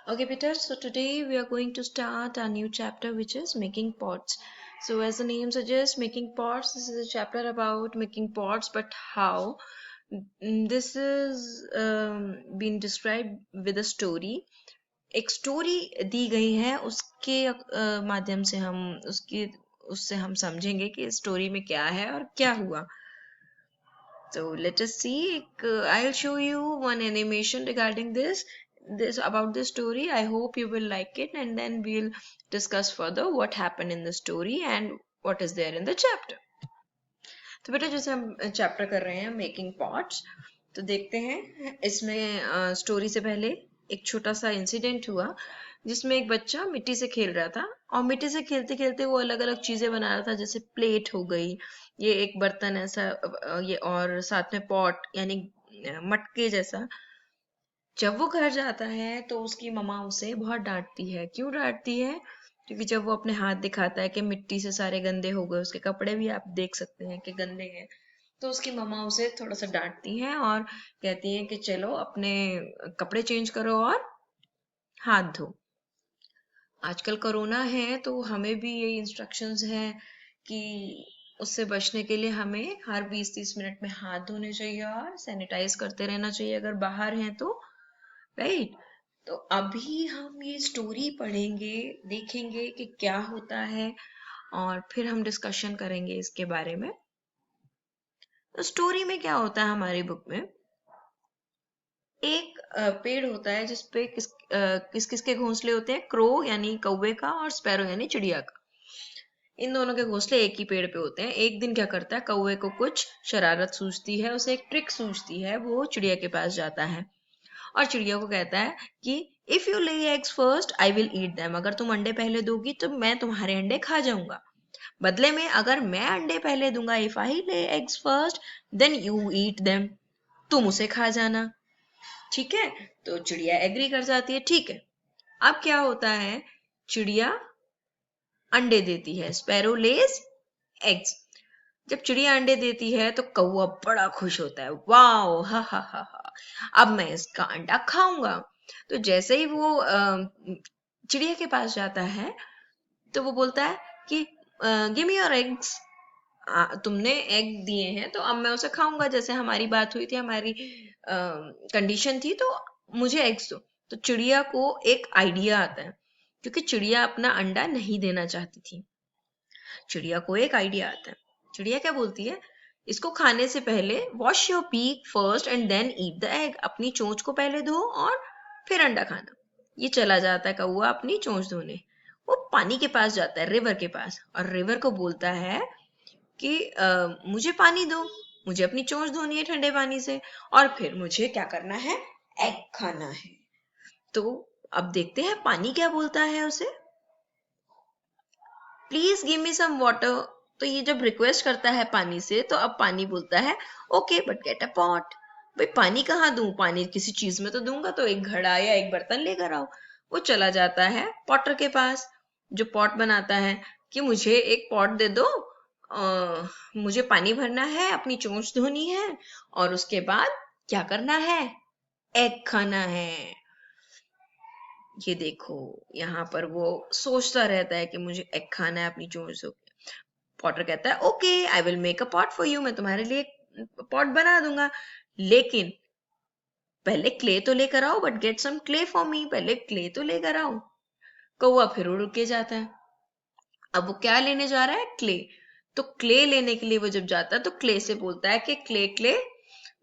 Okay, Peter, so today we are going to start a new chapter which is making pots. So, as the name suggests, making pots, this is a chapter about making pots, but how? This is been described with a story. एक story दी गई है उसके माध्यम से हम उससे हम समझेंगे कि स्टोरी में क्या है और क्या हुआ. So let us see. I'll show you one animation regarding this about this story. I hope you will like it, and then we'll discuss further what happened in the story and what is there in the chapter. तो बेटा जैसे हम chapter कर रहे हैं making pots, तो देखते हैं इसमें स्टोरी से पहले एक छोटा सा इंसिडेंट हुआ जिसमें एक बच्चा मिट्टी से खेल रहा था और मिट्टी से खेलते खेलते वो अलग अलग चीजें बना रहा था, जैसे प्लेट हो गई, ये एक बर्तन ऐसा, ये और साथ में पॉट यानी मटके जैसा. जब वो घर जाता है तो उसकी मम्मा उसे बहुत डांटती है. क्यों डांटती है? क्योंकि जब वो अपने हाथ दिखाता है कि मिट्टी से सारे गंदे हो गए, उसके कपड़े भी आप देख सकते हैं कि गंदे हैं, तो उसकी मम्मा उसे थोड़ा सा डांटती हैं और कहती हैं कि चलो अपने कपड़े चेंज करो और हाथ धो. आजकल कोरोना है तो हमें भी ये इंस्ट्रक्शंस हैं कि उससे बचने के लिए हमें हर 20-30 मिनट में हाथ धोने चाहिए और सैनिटाइज करते रहना चाहिए अगर बाहर हैं तो, राइट. तो अभी हम ये स्टोरी पढ़ेंगे, देखेंगे कि क्या होता है और फिर हम डिस्कशन करेंगे इसके बारे में. तो स्टोरी में क्या होता है हमारी बुक में, एक पेड़ होता है जिसपे किस किस के घोंसले होते हैं, क्रो यानी कौवे का और स्पैरो यानी चिड़िया का. इन दोनों के घोंसले एक ही पेड़ पे होते हैं. एक दिन क्या करता है, कौवे को कुछ शरारत सूझती है, उसे एक ट्रिक सूझती है, वो चिड़िया के पास जाता है और चिड़िया को कहता है कि इफ यू ले eggs first I will eat them. अगर तुम अंडे पहले दोगी तो मैं तुम्हारे अंडे खा जाऊंगा. बदले में अगर मैं अंडे पहले दूंगा, if I lay eggs first then you eat them, तुम उसे खा जाना. ठीक है, तो चिड़िया एग्री कर जाती है. ठीक है, अब क्या होता है, चिड़िया अंडे देती है. स्पैरो लेज एग्स. जब चिड़िया अंडे देती है तो कौवा बड़ा खुश होता है. वाओ, हा हा हा हा, अब मैं इसका अंडा खाऊंगा. तो जैसे ही वो चिड़िया के पास जाता है तो वो बोलता है कि गिव मी योर एग्स. तुमने एग दिए हैं तो अब मैं उसे खाऊंगा. जैसे हमारी बात हुई थी, हमारी कंडीशन थी, तो मुझे एग्स दो. तो चिड़िया को एक आइडिया आता है, क्योंकि चिड़िया अपना अंडा नहीं देना चाहती थी. चिड़िया को एक आइडिया आता है. चिड़िया क्या बोलती है, इसको खाने से पहले wash your beak first and then eat the egg. अपनी चोंच को पहले धो और फिर अंडा खाना. ये चला जाता है कौवा अपनी चोंच धोने. वो पानी के पास जाता है, रिवर के पास, और रिवर को बोलता है कि मुझे पानी दो, मुझे अपनी चोंच धोनी है ठंडे पानी से और फिर मुझे क्या करना है, एग खाना है. तो अब देखते हैं पानी क्या बोलता है उसे. Please give me some water. तो ये जब रिक्वेस्ट करता है पानी से, तो अब पानी बोलता है okay but get a pot. भाई पानी कहाँ दूं, पानी किसी चीज में तो दूंगा, तो एक घड़ा या एक बर्तन लेकर आओ. वो चला जाता है पॉटर के पास जो पॉट बनाता है कि मुझे एक पॉट दे दो, मुझे पानी भरना है, अपनी चोंच धोनी है और उसके बाद क्या करना है, एग खाना है. ये देखो, यहाँ पर वो सोचता रहता है कि मुझे एग खाना है अपनी चोंच धो के. पॉटर कहता है okay I will make a pot for you. मैं तुम्हारे लिए पॉट बना दूंगा, लेकिन पहले क्ले तो लेकर आओ. But get some clay for me. पहले क्ले तो लेकर आओ. कौवा फिर उड़ के जाता है. अब वो क्या लेने जा रहा है, क्ले. तो क्ले लेने के लिए वो जब जाता है तो क्ले से बोलता है कि क्ले क्ले,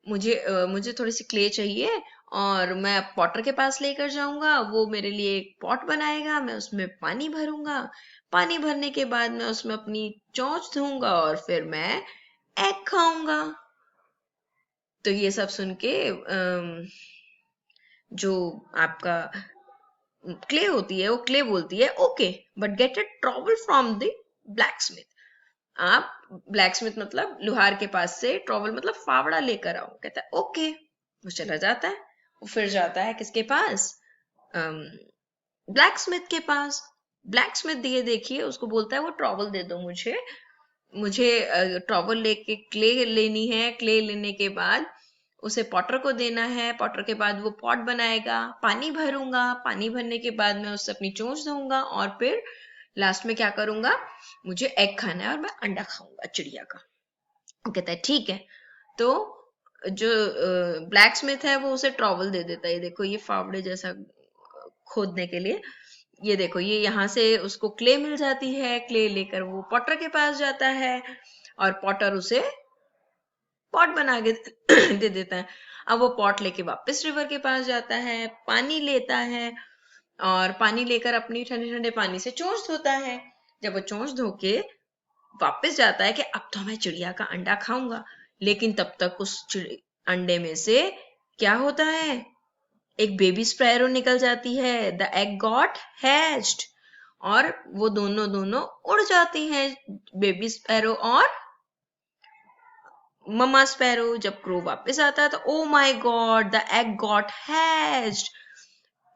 मुझे थोड़ी सी क्ले चाहिए और मैं पॉटर के पास लेकर जाऊंगा. वो मेरे लिए एक पॉट बनाएगा, मैं उसमें पानी भरूंगा. पानी भरने के बाद मैं उसमें अपनी चोंच धोऊंगा और फिर मैं एग खाऊंगा. तो ये सब सुन के जो आपका क्ले होती है वो क्ले बोलती है okay but get a trowel from the black Smith. आप ब्लैक स्मिथ मतलब लोहार के पास से ट्रॉवल मतलब फावड़ा लेकर आओ. कहता है ओके. वो चला जाता है. वो फिर जाता है किसके पास, ब्लैक स्मिथ के पास. ब्लैक स्मिथ ये देखिए उसको बोलता है वो ट्रॉवल दे दो मुझे, मुझे ट्रॉवल लेके क्ले लेनी है. क्ले लेने के बाद उसे पॉटर को देना है। पॉटर के बाद वो पॉट बनाएगा, पानी भरूंगा, पानी भरने के बाद मैं उससे अपनी चोंच दूंगा और फिर लास्ट में क्या करूंगा, मुझे एग खाना है और मैं अंडा खाऊंगा चिड़िया का। वो कहता है ठीक है। तो जो ब्लैक स्मिथ है वो उसे ट्रॉवल दे देता है। ये देखो ये फावड़े जैसा खोदने के लिए, ये देखो ये यहाँ से उसको क्ले मिल जाती है। क्ले लेकर वो पॉटर के पास जाता है और पॉटर उसे पॉट बना के दे देता है। अब वो पॉट लेके वापस रिवर के पास जाता है, पानी लेता है और पानी लेकर अपनी ठंडे ठंडे पानी से चोंच धोता है। जब वो चोंच धो के वापस जाता है कि अब तो मैं चिड़िया का अंडा खाऊंगा, लेकिन तब तक उस अंडे में से क्या होता है, एक बेबी स्पैरो निकल जाती है। द एग गॉट हैच्ड और वो दोनों उड़ जाती हैं, बेबी स्पैरो और ममा स्पैरो। जब क्रो वापस आता है तो oh my God, the egg got hatched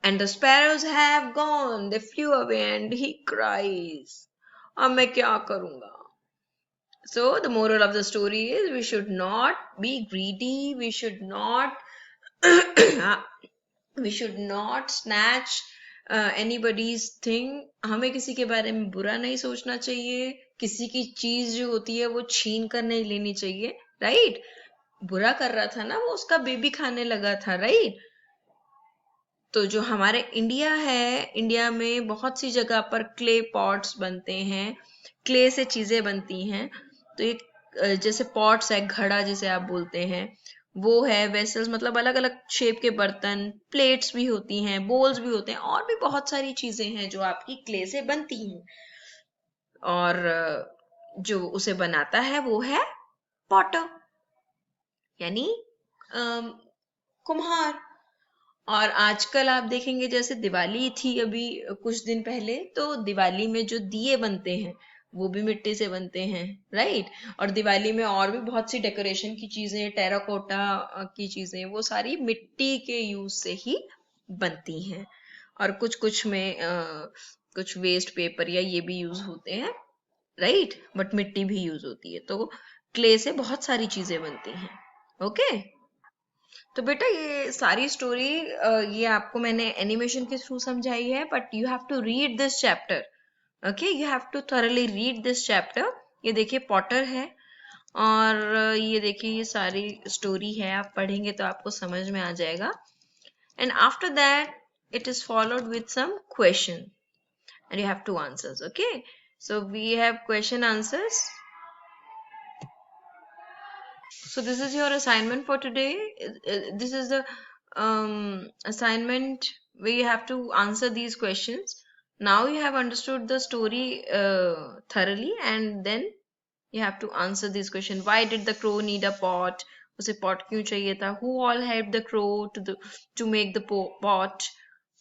and the sparrows have gone, they flu away and he cries. अब मैं क्या करूंगा? So the moral of the story is we should not be greedy, we should not we should not snatch anybody's thing. हमें किसी के बारे में बुरा नहीं सोचना चाहिए, किसी की चीज जो होती है वो छीन कर नहीं लेनी चाहिए, राइट? बुरा कर रहा था ना वो, उसका बेबी खाने लगा था, राइट? तो जो हमारे इंडिया है, इंडिया में बहुत सी जगह पर क्ले पॉट्स बनते हैं, क्ले से चीजें बनती हैं। तो एक जैसे पॉट्स है, घड़ा जिसे आप बोलते हैं, वो है। वेसल्स मतलब अलग अलग शेप के बर्तन, प्लेट्स भी होती हैं, बोल्स भी होते हैं, और भी बहुत सारी चीजें हैं जो आपकी क्ले से बनती हैं। और जो उसे बनाता है वो है पॉटर, यानी कुम्हार। और आजकल आप देखेंगे जैसे दिवाली थी अभी कुछ दिन पहले, तो दिवाली में जो दिए बनते हैं वो भी मिट्टी से बनते हैं, राइट? और दिवाली में और भी बहुत सी डेकोरेशन की चीजें, टेराकोटा की चीजें, वो सारी मिट्टी के यूज से ही बनती हैं। और कुछ कुछ में कुछ वेस्ट पेपर या ये भी यूज होते हैं, राइट? बट मिट्टी भी यूज होती है। तो क्ले से बहुत सारी चीजें बनती हैं। ओके, तो बेटा ये सारी स्टोरी ये आपको मैंने एनिमेशन के थ्रू समझाई है, but you have to read this chapter. Okay, you have to thoroughly read this chapter. ये देखिए पॉटर है और ये देखिए ये सारी स्टोरी है, आप पढ़ेंगे तो आपको समझ में आ जाएगा। And after that it is followed with some question and you have to answers. Okay, so we have question answers. So this is your assignment for today. This is the assignment where you have to answer these questions. Now you have understood the story thoroughly, and then you have to answer these questions. Why did the crow need a pot? उसे pot क्यों चाहिए था? Who all helped the crow to make the pot?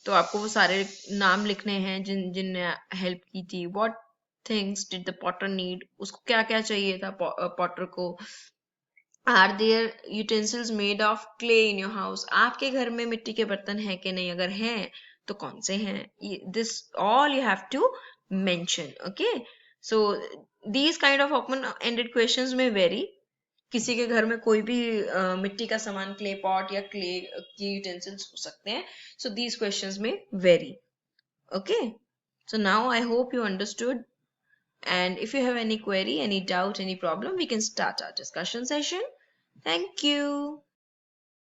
तो आपको वो सारे नाम लिखने हैं जिनने हेल्प की थी. What things did the potter need? उसको क्या क्या चाहिए था पॉटर को? Are there utensils made of clay in your house? आपके घर में मिट्टी के बर्तन हैं कि नहीं? अगर हैं तो कौन से हैं? This all you have to mention. Okay, so these kind of open ended questions में वेरी. किसी के घर में कोई भी मिट्टी का सामान, क्ले पॉट या क्ले की यूटेंसिल्स हो सकते हैं. सो दीज क्वेश्चंस में vary. Okay, so now I hope you understood, and if you have any query, any doubt, any problem, we can start our discussion session. Thank you.